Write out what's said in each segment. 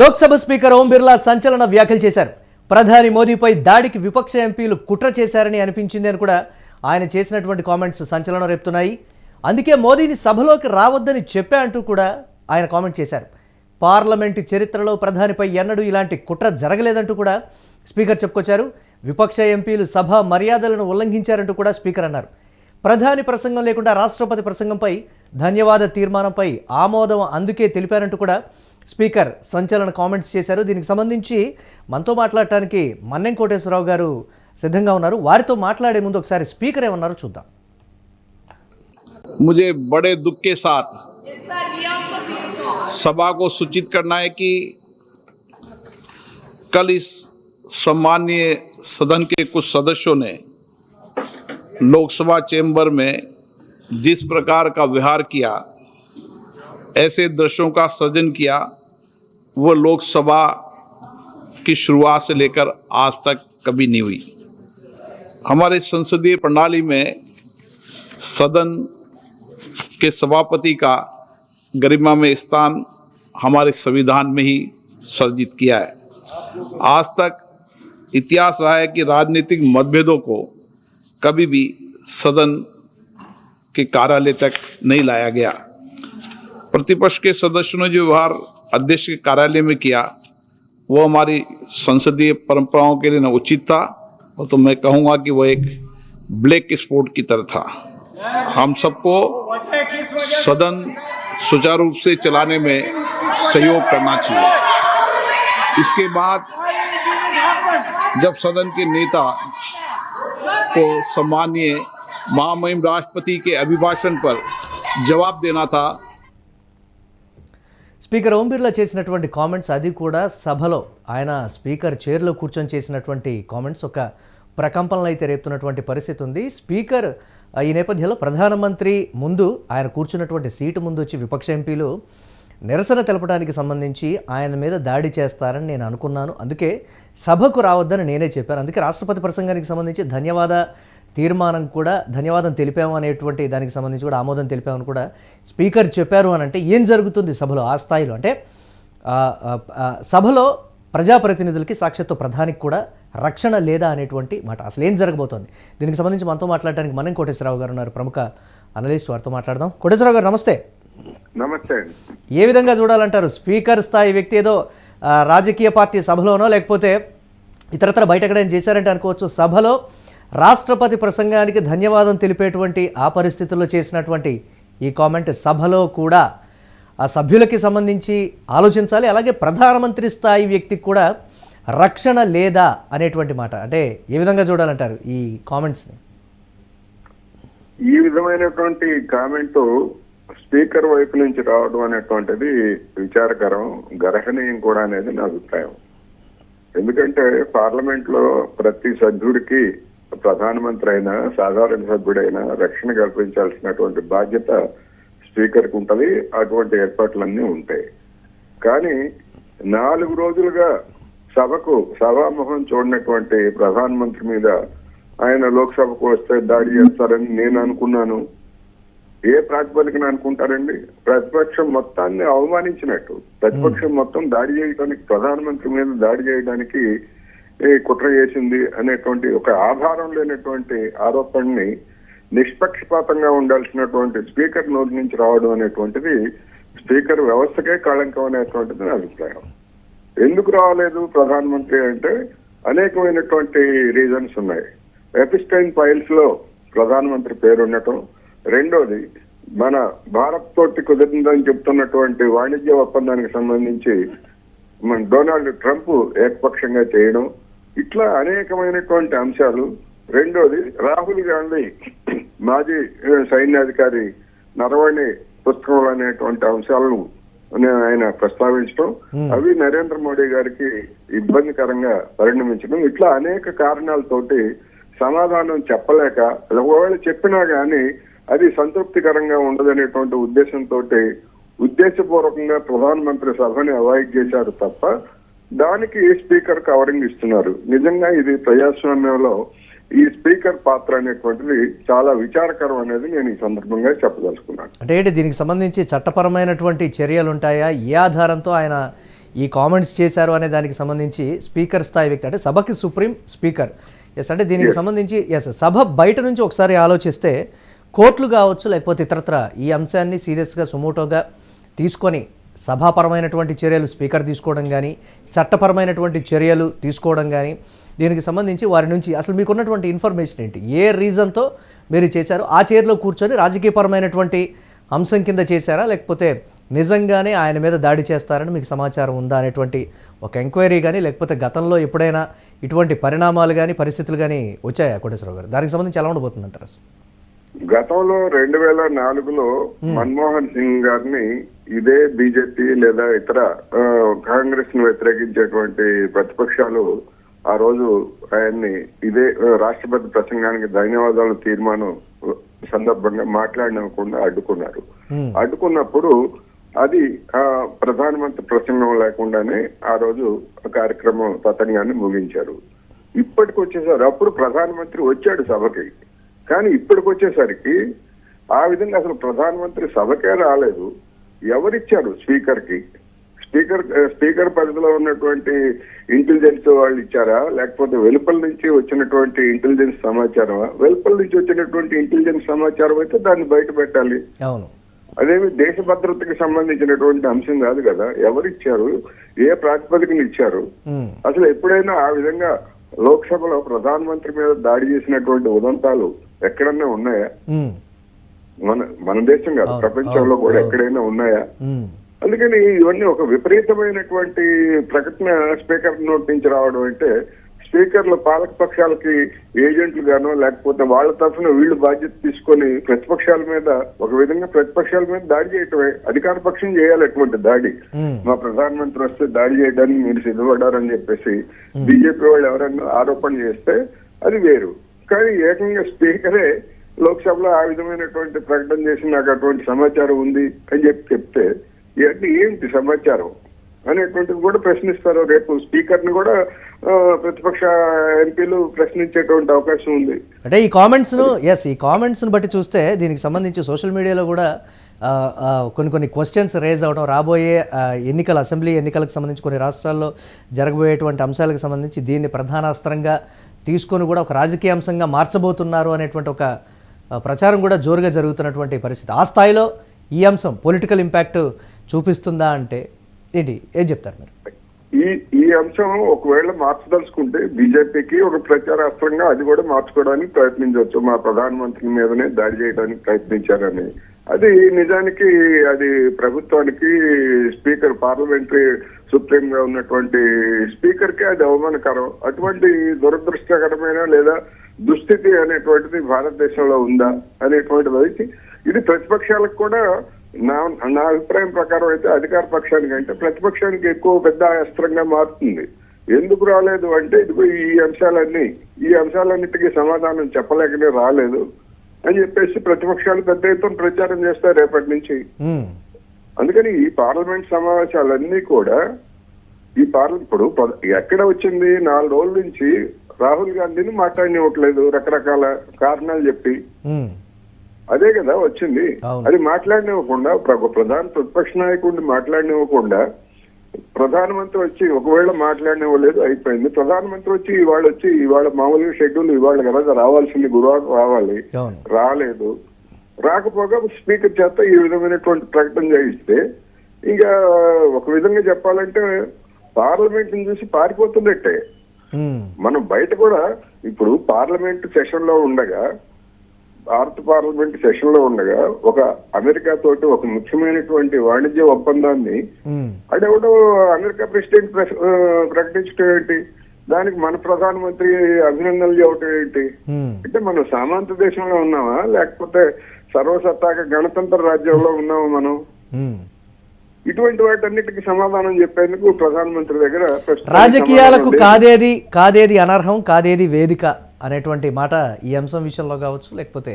Lok Sabha speaker Om Birla సంచలన వ్యాఖ్యలు చేశారు. ప్రధాని మోదీపై దాడికి విపక్ష ఎంపీలు కుట్ర చేశారని అనిపించింది అని కూడా ఆయన చేసినటువంటి కామెంట్స్ సంచలనం రేపుతున్నాయి. అందుకే మోదీని సభలోకి రావద్దని చెప్పా అంటూ కూడా ఆయన కామెంట్ చేశారు. పార్లమెంటు చరిత్రలో ప్రధానిపై ఎన్నడూ ఇలాంటి కుట్ర జరగలేదంటూ కూడా స్పీకర్ చెప్పుకొచ్చారు. విపక్ష ఎంపీలు సభ మర్యాదలను ఉల్లంఘించారంటూ కూడా స్పీకర్ అన్నారు. ప్రధాని ప్రసంగం లేకుండా రాష్ట్రపతి ప్రసంగంపై ధన్యవాద తీర్మానంపై ఆమోదం అందుకే తెలిపారంటూ కూడా స్పీకర్ సంచలన కామెంట్స్ చేశారు. దీనికి సంబంధించి మనతో మాట్లాడటానికి మన్నెం కోటేశ్వరరావు గారు సిద్ధంగా ఉన్నారు. వారితో మాట్లాడే ముందు ఒకసారి స్పీకర్ ఏమన్నారో చూద్దాం. मुझे बड़े दुख के साथ सभा को सूचित करना है कि कल इस सम्मानीय सदन के कुछ सदस्यों ने लोकसभा चैम्बर में जिस प्रकार का व्यवहार किया, ऐसे दृश्यों का सृजन किया, वो लोकसभा की शुरुआत से लेकर आज तक कभी नहीं हुई। हमारे संसदीय प्रणाली में सदन के सभापति का गरिमा में स्थान हमारे संविधान में ही सर्जित किया है। आज तक इतिहास रहा है कि राजनीतिक मतभेदों को कभी भी सदन के कार्यालय तक नहीं लाया गया। प्रतिपक्ष के सदस्यों ने जो व्यवहार अध्यक्ष के कार्यालय में किया, वो हमारी संसदीय परंपराओं के लिए न उचित था, और तो मैं कहूँगा कि वो एक ब्लैक स्पॉट की तरह था। हम सबको सदन सुचारू रूप से चलाने में सहयोग करना चाहिए। इसके बाद जब सदन के नेता को सम्मानीय महामहिम राष्ट्रपति के अभिभाषण पर जवाब देना था। స్పీకర్ ఓం బిర్లా చేసినటువంటి కామెంట్స్, అది కూడా సభలో ఆయన స్పీకర్ చైర్లో కూర్చొని చేసినటువంటి కామెంట్స్ ఒక ప్రకంపనలు అయితే రేపుతున్నటువంటి పరిస్థితి ఉంది. స్పీకర్ ఈ నేపథ్యంలో ప్రధానమంత్రి ముందు ఆయన కూర్చున్నటువంటి సీటు ముందు వచ్చి విపక్ష ఎంపీలు నిరసన తెలపడానికి సంబంధించి ఆయన మీద దాడి చేస్తారని నేను అనుకున్నాను, అందుకే సభకు రావద్దని నేనే చెప్పాను, అందుకే రాష్ట్రపతి ప్రసంగానికి సంబంధించి ధన్యవాద తీర్మానం కూడా ధన్యవాదం తెలిపాము అనేటువంటి దానికి సంబంధించి కూడా ఆమోదం తెలిపామని కూడా స్పీకర్ చెప్పారు. అని అంటే ఏం జరుగుతుంది సభలో ఆ స్థాయిలో? అంటే సభలో ప్రజాప్రతినిధులకి సాక్షాత్తు ప్రధానికి కూడా రక్షణ లేదా అనేటువంటి మాట. అసలు ఏం జరగబోతోంది? దీనికి సంబంధించి మనతో మాట్లాడడానికి మన్నెం కోటేశ్వరరావు గారు ఉన్నారు, ప్రముఖ అనలిస్ట్. వారితో మాట్లాడదాం. కోటేశ్వరరావు గారు నమస్తే. నమస్తే. ఏ విధంగా చూడాలంటారు? స్పీకర్ స్థాయి వ్యక్తి ఏదో రాజకీయ పార్టీ సభలోనో లేకపోతే ఇతరత్ర బయట ఎక్కడైనా చేశారంటే అనుకోవచ్చు, సభలో రాష్ట్రపతి ప్రసంగానికి ధన్యవాదం తెలిపేటువంటి ఆ పరిస్థితుల్లో చేసినటువంటి ఈ కామెంట్ సభలో కూడా ఆ సభ్యులకి సంబంధించి ఆలోచించాలి, అలాగే ప్రధానమంత్రి స్థాయి వ్యక్తికి కూడా రక్షణ లేదా అనేటువంటి మాట. అంటే ఏ విధంగా చూడాలంటారు ఈ కామెంట్స్ని? ఈ విధమైనటువంటి కామెంట్ స్పీకర్ వైపు నుంచి రావడం అనేటువంటిది విచారకరం, గర్హనీయం కూడా అనేది నా అభిప్రాయం. ఎందుకంటే పార్లమెంట్ లో ప్రతి సభ్యుడికి ప్రధానమంత్రి అయినా సాధారణ సభ్యుడైనా రక్షణ కల్పించాల్సినటువంటి బాధ్యత స్పీకర్ కు ఉంటది. అటువంటి ఏర్పాట్లన్నీ ఉంటాయి. కానీ 4 రోజులుగా సభకు సభాముఖం చూడనటువంటి ప్రధానమంత్రి మీద ఆయన లోక్సభకు వస్తే దాడి చేస్తారని నేను అనుకున్నాను. ఏ ప్రాతిపదికన అనుకుంటారండి? ప్రతిపక్షం మొత్తాన్ని అవమానించినట్టు, ప్రతిపక్షం మొత్తం దాడి చేయడానికి, ప్రధానమంత్రి మీద దాడి చేయడానికి కుట్ర చేసింది అనేటువంటి ఒక ఆధారం లేనటువంటి ఆరోపణని నిష్పక్షపాతంగా ఉండాల్సినటువంటి స్పీకర్ నోటి నుంచి రావడం అనేటువంటిది స్పీకర్ వ్యవస్థకే కళంకం అనేటువంటిది నా అభిప్రాయం. ఎందుకు రావలేదు ప్రధానమంత్రి అంటే అనేకమైనటువంటి రీజన్స్ ఉన్నాయి. ఎపిస్టైన్ ఫైల్స్ లో ప్రధానమంత్రి పేరు ఉండటం, రెండోది మన భారత్ తోటి కుదిరిందని చెప్తున్నటువంటి వాణిజ్య ఒప్పందానికి సంబంధించి మన డొనాల్డ్ ట్రంప్ ఏకపక్షంగా చేయడం, ఇట్లా అనేకమైనటువంటి అంశాలు. రెండోది రాహుల్ గాంధీ మాజీ సైన్యాధికారి నరవణి పుస్తకంలో అనేటువంటి అంశాలను ఆయన ప్రస్తావించడం, అవి నరేంద్ర మోడీ గారికి ఇబ్బందికరంగా పరిణమించడం, ఇట్లా అనేక కారణాలతోటి సమాధానం చెప్పలేక, ఒకవేళ చెప్పినా గానీ అది సంతృప్తికరంగా ఉండదనేటువంటి ఉద్దేశంతో ఉద్దేశపూర్వకంగా ప్రధానమంత్రి సభని అవాయిడ్ చేశారు తప్ప దానికి స్పీకర్ కవరింగ్ ఇస్తున్నారు. నిజంగా ఇది ప్రజాస్వామ్యంలో ఈ స్పీకర్ పాత్ర అనేటువంటిది చాలా విచారకరం అనేది నేను ఈ సందర్భంగా చెప్పదలుచుకున్నాను. అంటే దీనికి సంబంధించి చట్టపరమైనటువంటి చర్యలు ఉంటాయా? ఏ ఆధారంతో ఆయన ఈ కామెంట్స్ చేశారు అనే దానికి సంబంధించి స్పీకర్ స్థాయి వ్యక్తి అంటే సభకి సుప్రీం స్పీకర్ ఎస్ అంటే దీనికి సంబంధించి ఎస్ సభ బయట నుంచి ఒకసారి ఆలోచిస్తే కోర్టులు కావచ్చు లేకపోతే ఇతరత్ర ఈ అంశాన్ని సీరియస్గా సుమోటోగా తీసుకొని సభాపరమైనటువంటి చర్యలు స్పీకర్ తీసుకోవడం కానీ చట్టపరమైనటువంటి చర్యలు తీసుకోవడం కానీ దీనికి సంబంధించి వారి నుంచి అసలు మీకున్నటువంటి ఇన్ఫర్మేషన్ ఏంటి, ఏ రీజన్తో మీరు చేశారు, ఆ చైర్లో కూర్చొని రాజకీయపరమైనటువంటి అంశం కింద చేశారా లేకపోతే నిజంగానే ఆయన మీద దాడి చేస్తారని మీకు సమాచారం ఉందా అనేటువంటి ఒక ఎంక్వైరీ కానీ లేకపోతే గతంలో ఎప్పుడైనా ఇటువంటి పరిణామాలు కానీ పరిస్థితులు కానీ వచ్చాయా కోటేశ్వరరావు గారు? దానికి సంబంధించి ఎలా ఉండబోతుందంటారు? గతంలో 2004లో మన్మోహన్ సింగ్ గారిని ఇదే బీజేపీ లేదా ఇతర కాంగ్రెస్ ను వ్యతిరేకించేటువంటి ప్రతిపక్షాలు ఆ రోజు ఆయన్ని ఇదే రాష్ట్రపతి ప్రసంగానికి ధన్యవాదాలు తీర్మానం సందర్భంగా మాట్లాడనివ్వకుండా అడ్డుకున్నారు. అడ్డుకున్నప్పుడు అది ప్రధానమంత్రి ప్రసంగం లేకుండానే ఆ రోజు కార్యక్రమం తతంగాన్ని ముగించారు. ఇప్పటికి వచ్చేసరికి అప్పుడు ప్రధానమంత్రి వచ్చాడు సభకి, కానీ ఇప్పటికి వచ్చేసరికి ఆ విధంగా అసలు ప్రధానమంత్రి సభకే రాలేదు. ఎవరిచ్చారు స్పీకర్ కి? స్పీకర్ పరిధిలో ఉన్నటువంటి ఇంటెలిజెన్స్ వాళ్ళు ఇచ్చారా, లేకపోతే వెలుపల నుంచి వచ్చినటువంటి ఇంటెలిజెన్స్ సమాచారమా? వెలుపల నుంచి వచ్చినటువంటి ఇంటెలిజెన్స్ సమాచారం అయితే దాన్ని బయట పెట్టాలి. అవును, అదేమి దేశ భద్రతకి సంబంధించినటువంటి అంశం కాదు కదా. ఎవరిచ్చారు, ఏ ప్రాతిపదికన ఇచ్చారు? అసలు ఎప్పుడైనా ఆ విధంగా లోక్సభలో ప్రధానమంత్రి మీద దాడి చేసినటువంటి ఉదంతాలు ఎక్కడన్నా ఉన్నాయా? మన దేశం కాదు, ప్రపంచంలో కూడా ఎక్కడైనా ఉన్నాయా? అందుకని ఇవన్నీ ఒక విపరీతమైనటువంటి ప్రకటన స్పీకర్ నోటి నుంచి రావడం అంటే స్పీకర్లు పాలక పక్షాలకి ఏజెంట్లు గానో లేకపోతే వాళ్ళ తరఫున వీళ్ళు బాధ్యత తీసుకొని ప్రతిపక్షాల మీద ఒక విధంగా ప్రతిపక్షాల మీద దాడి చేయటమే. అధికార పక్షం చేయాలి అటువంటి దాడి. మా ప్రధానమంత్రి వస్తే దాడి చేయడానికి మీరు సిద్ధపడ్డారని చెప్పేసి బీజేపీ వాళ్ళు ఎవరైనా ఆరోపణ చేస్తే అది వేరు. కానీ ఏకంగా స్పీకరే లోక్సభలో ఆ విధమైనటువంటి ప్రకటన చేసి నాకు అటువంటి సమాచారం ఉంది అని చెప్తే ఇవన్నీ ఏంటి సమాచారం అనేటువంటిది కూడా ప్రశ్నిస్తారు. రేపు స్పీకర్ ని కూడా ప్రతిపక్ష ఎంపీలు ప్రశ్నించేటువంటి అవకాశం ఉంది. అంటే ఈ కామెంట్స్ను బట్టి చూస్తే దీనికి సంబంధించి సోషల్ మీడియాలో కూడా కొన్ని క్వశ్చన్స్ రేజ్ అవడం, రాబోయే అసెంబ్లీ ఎన్నికలకు సంబంధించి కొన్ని రాష్ట్రాల్లో జరగబోయేటువంటి అంశాలకు సంబంధించి దీన్ని ప్రధాన అస్త్రంగా తీసుకొని కూడా ఒక రాజకీయ అంశంగా మార్చబోతున్నారు అనేటువంటి ఒక ప్రచారం కూడా జోరుగా జరుగుతున్నటువంటి పరిస్థితి. ఆ స్థాయిలో ఈ అంశం పొలిటికల్ ఇంపాక్ట్ చూపిస్తుందా అంటే ఏంటి, ఏం చెప్తారు మీరు? ఈ అంశం ఒకవేళ మార్చదలుచుకుంటే బీజేపీకి ఒక ప్రచారాస్త్రంగా అది కూడా మార్చుకోవడానికి ప్రయత్నించవచ్చు. మా ప్రధానమంత్రి మీదనే దాడి చేయడానికి ప్రయత్నించారని. అది నిజానికి అది ప్రభుత్వానికి స్పీకర్ పార్లమెంటరీ సుప్రీం గా ఉన్నటువంటి స్పీకర్ కి అది అవమానకరం. అటువంటి దురదృష్టకరమైన లేదా దుస్థితి అనేటువంటిది భారతదేశంలో ఉందా అనేటువంటిది ఇది ప్రతిపక్షాలకు కూడా నా అభిప్రాయం ప్రకారం అయితే అధికార పక్షానికి అంటే ప్రతిపక్షానికి ఎక్కువ పెద్ద అస్త్రంగా మారుతుంది. ఎందుకు రాలేదు అంటే ఇదిగో ఈ అంశాలన్నిటికీ సమాధానం చెప్పలేకనే రాలేదు అని చెప్పేసి ప్రతిపక్షాలు పెద్ద ఎత్తున ప్రచారం చేస్తారు రేపటి నుంచి. అందుకని ఈ పార్లమెంట్ సమావేశాలన్నీ కూడా ఇప్పుడు ఎక్కడ వచ్చింది? 4 రోజుల నుంచి రాహుల్ గాంధీని మాట్లాడనివ్వట్లేదు రకరకాల కారణాలు చెప్పి. అదే కదా వచ్చింది. అది మాట్లాడనివ్వకుండా ప్రధాన ప్రతిపక్ష నాయకుడిని మాట్లాడనివ్వకుండా ప్రధానమంత్రి వచ్చి ఒకవేళ మాట్లాడనివ్వలేదు, అయిపోయింది. ప్రధానమంత్రి వచ్చి ఇవాళ మామూలుగా షెడ్యూల్ ఇవాళ కదా రావాల్సింది, గురువారం రావాలి, రాలేదు. రాకపోగా స్పీకర్ చేత ఈ విధమైనటువంటి ప్రకటన చేయిస్తే ఇంకా ఒక విధంగా చెప్పాలంటే పార్లమెంట్ ని చూసి పారిపోతున్నట్టే. మనం బయట కూడా ఇప్పుడు పార్లమెంట్ సెషన్ లో ఉండగా, భారత పార్లమెంట్ సెషన్ లో ఉండగా ఒక అమెరికా తోటి ఒక ముఖ్యమైనటువంటి వాణిజ్య ఒప్పందాన్ని అడెవడో అమెరికా ప్రెసిడెంట్ ప్రకటించడం ఏంటి? దానికి మన ప్రధానమంత్రి అభినందనలు చెప్పడం ఏంటి? అంటే మనం సామంత దేశంలో ఉన్నామా లేకపోతే సర్వసత్తాక గణతంత్ర రాజ్యంలో ఉన్నామా మనం? ఇటువంటి వాటన్నిటికీ సమాధానం చెప్పేందుకు ప్రధానమంత్రి దగ్గర రాజకీయాలకు కాదేది అనర్హం, కాదేది వేదిక అనేటువంటి మాట ఈ అంశం విషయంలో కావచ్చు, లేకపోతే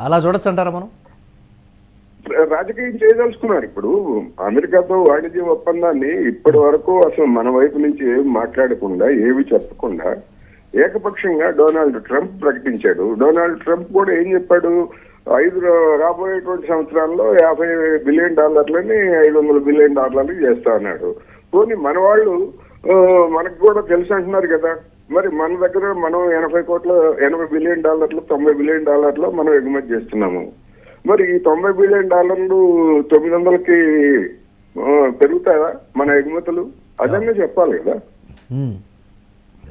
అలా చూడొచ్చు అంటారా మనం? రాజకీయం చేయదలుచుకున్నారు. ఇప్పుడు అమెరికాతో వాణిజ్య ఒప్పందాన్ని ఇప్పటి వరకు అసలు మన వైపు నుంచి ఏమి మాట్లాడకుండా, ఏమి చెప్పకుండా ఏకపక్షంగా డొనాల్డ్ ట్రంప్ ప్రకటించాడు. డొనాల్డ్ ట్రంప్ కూడా ఏం చెప్పాడు? రాబోయేటువంటి సంవత్సరాల్లో $50 బిలియన్ $500 బిలియన్ చేస్తా అన్నాడు. పోనీ మన వాళ్ళు మనకు కూడా తెలుసు అంటున్నారు కదా, మరి మన దగ్గర మనం 80 బిలియన్ డాలర్లు 90 బిలియన్ డాలర్లు మనం ఎగుమతి చేస్తున్నాము. మరి ఈ 90 బిలియన్ డాలర్లు 900కి పెరుగుతాయా మన ఎగుమతులు? అదన్నీ చెప్పాలి కదా.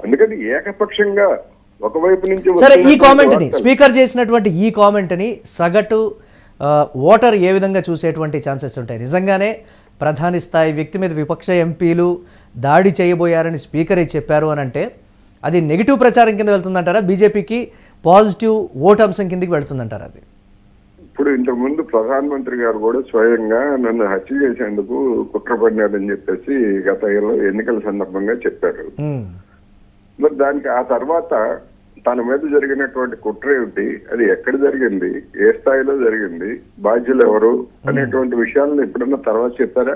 అందుకని ఏకపక్షంగా ఒకవైపు నుంచి సరే, ఈ కామెంట్ని స్పీకర్ చేసినటువంటి ఈ కామెంట్ని సగటు ఓటర్ ఏ విధంగా చూసేటువంటి ఛాన్సెస్ ఉంటాయి? నిజంగానే ప్రధాని స్థాయి వ్యక్తి మీద విపక్ష ఎంపీలు దాడి చేయబోయారని స్పీకరే చెప్పారు అని అంటే అది నెగిటివ్ ప్రచారం కింద వెళ్తుందంటారా, బీజేపీకి పాజిటివ్ ఓటు అంశం కిందకి వెళ్తుందంటారా? అది ఇప్పుడు ఇంతకుముందు ప్రధానమంత్రి గారు కూడా స్వయంగా నన్ను హత్య చేసేందుకు కుట్ర పడినారని చెప్పేసి గత ఎన్నికల సందర్భంగా చెప్పారు. మరి దానికి ఆ తర్వాత తన మీద జరిగినటువంటి కుట్ర ఏమిటి, అది ఎక్కడ జరిగింది, ఏ స్థాయిలో జరిగింది, బాధ్యులు ఎవరు అనేటువంటి విషయాలను ఎప్పుడన్నా తర్వాత చెప్పారా?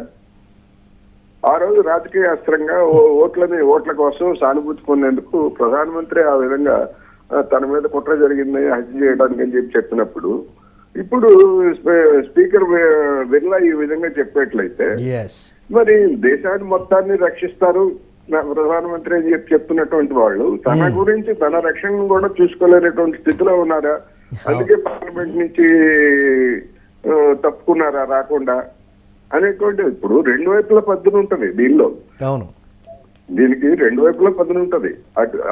ఆ రోజు రాజకీయ అస్త్రంగా ఓట్ల కోసం సానుభూతి పొందేందుకు ప్రధానమంత్రి ఆ విధంగా తన మీద కుట్ర జరిగింది హత్య చేయడానికి అని చెప్పినప్పుడు, ఇప్పుడు స్పీకర్ బిర్లా ఈ విధంగా చెప్పేట్లయితే మరి దేశాన్ని మొత్తాన్ని రక్షిస్తారు ప్రధానమంత్రి అని చెప్తున్నటువంటి వాళ్ళు తన గురించి తన రక్షణను కూడా చూసుకోలేనటువంటి స్థితిలో ఉన్నారా? అందుకే పార్లమెంట్ నుంచి తప్పుకున్నారా రాకుండా అనేటువంటి. ఇప్పుడు రెండు వైపుల పద్ధతి ఉంటది దీనిలో. దీనికి రెండు వైపుల పద్ధతి ఉంటది.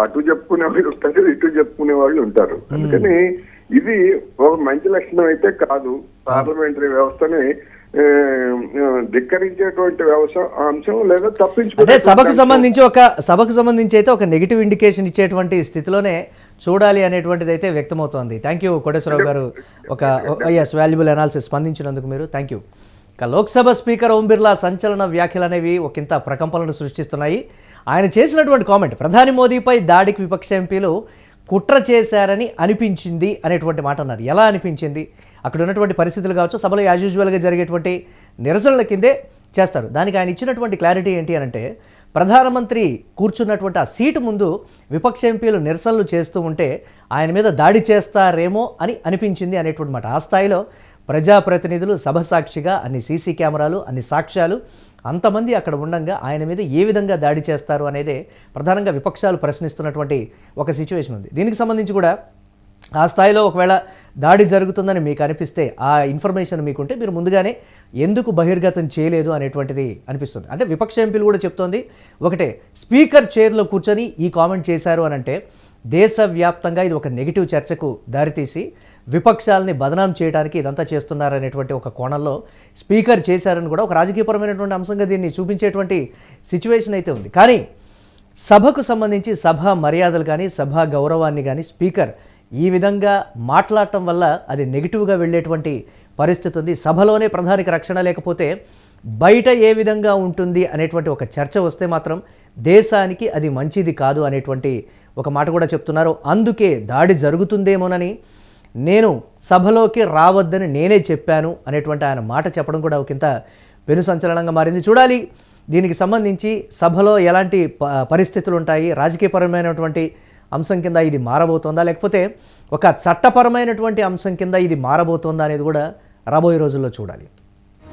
అటు చెప్పుకునే వాళ్ళు ఉంటారు, ఇటు చెప్పుకునే వాళ్ళు ఉంటారు. అందుకని ఇది ఒక మంచి లక్షణం అయితే కాదు. పార్లమెంటరీ వ్యవస్థని ధిక్కరించేటువంటి అంశం లేదా తప్పించుకుంటే సభకు సంబంధించి అయితే ఒక నెగిటివ్ ఇండికేషన్ ఇచ్చేటువంటి స్థితిలోనే చూడాలి అనేటువంటిది అయితే వ్యక్తమవుతోంది. థ్యాంక్ యూ కోటేశ్వరరావు గారు, ఒక వాల్యుబుల్ అనాలిసిస్ స్పందించినందుకు మీరు. Thank you. ఇక లోక్సభ స్పీకర్ ఓం బిర్లా సంచలన వ్యాఖ్యలు అనేవి ఒకంత ప్రకంపనలు సృష్టిస్తున్నాయి. ఆయన చేసినటువంటి కామెంట్, ప్రధాని మోదీపై దాడికి విపక్ష ఎంపీలు కుట్ర చేశారని అనిపించింది అనేటువంటి మాట అన్నారు. ఎలా అనిపించింది? అక్కడ ఉన్నటువంటి పరిస్థితులు కావచ్చు, సభలో యాజ్ యూజువల్గా జరిగేటువంటి నిరసనల కిందే చేస్తారు. దానికి ఆయన ఇచ్చినటువంటి క్లారిటీ ఏంటి అని అంటే, ప్రధానమంత్రి కూర్చున్నటువంటి ఆ సీటు ముందు విపక్ష ఎంపీలు నిరసనలు చేస్తూ ఉంటే ఆయన మీద దాడి చేస్తారేమో అని అనిపించింది అనేటువంటి మాట. ఆ స్థాయిలో ప్రజాప్రతినిధులు సభ సాక్షిగా అన్ని సీసీ కెమెరాలు, అన్ని సాక్ష్యాలు, అంతమంది అక్కడ ఉండగా ఆయన మీద ఏ విధంగా దాడి చేస్తారు అనేదే ప్రధానంగా విపక్షాలు ప్రశ్నిస్తున్నటువంటి ఒక సిచ్యువేషన్ ఉంది. దీనికి సంబంధించి కూడా ఆ స్థాయిలో ఒకవేళ దాడి జరుగుతుందని మీకు అనిపిస్తే, ఆ ఇన్ఫర్మేషన్ మీకుంటే మీరు ముందుగానే ఎందుకు బహిర్గతం చేయలేదు అనేటువంటిది అనిపిస్తుంది. అంటే విపక్ష ఎంపీలు కూడా చెప్తోంది ఒకటే, స్పీకర్ చైర్లో కూర్చొని ఈ కామెంట్ చేశారు అని అంటే దేశవ్యాప్తంగా ఇది ఒక నెగిటివ్ చర్చకు దారితీసి విపక్షాలని బదనాం చేయడానికి ఇదంతా చేస్తున్నారనేటువంటి ఒక కోణంలో స్పీకర్ చేశారని కూడా ఒక రాజకీయపరమైనటువంటి అంశంగా దీన్ని చూపించేటువంటి సిచ్యువేషన్ అయితే ఉంది. కానీ సభకు సంబంధించి సభా మర్యాదలు కానీ సభా గౌరవాన్ని కానీ స్పీకర్ ఈ విధంగా మాట్లాడటం వల్ల అది నెగిటివ్గా వెళ్ళేటువంటి పరిస్థితి ఉంది. సభలోనే ప్రధానికి రక్షణ లేకపోతే బయట ఏ విధంగా ఉంటుంది అనేటువంటి ఒక చర్చ వస్తే మాత్రం దేశానికి అది మంచిది కాదు అనేటువంటి ఒక మాట కూడా చెప్తున్నారు. అందుకే దాడి జరుగుతుందేమోనని నేను సభలోకి రావద్దని నేనే చెప్పాను అనేటువంటి ఆయన మాట చెప్పడం కూడా ఒకంత పెను సంచలనంగా మారింది. చూడాలి దీనికి సంబంధించి సభలో ఎలాంటి పరిస్థితులు ఉంటాయి, రాజకీయపరమైనటువంటి అంశం కింద ఇది మారబోతోందా, లేకపోతే ఒక చట్టపరమైనటువంటి అంశం కింద ఇది మారబోతోందా అనేది కూడా రాబోయే రోజుల్లో చూడాలి.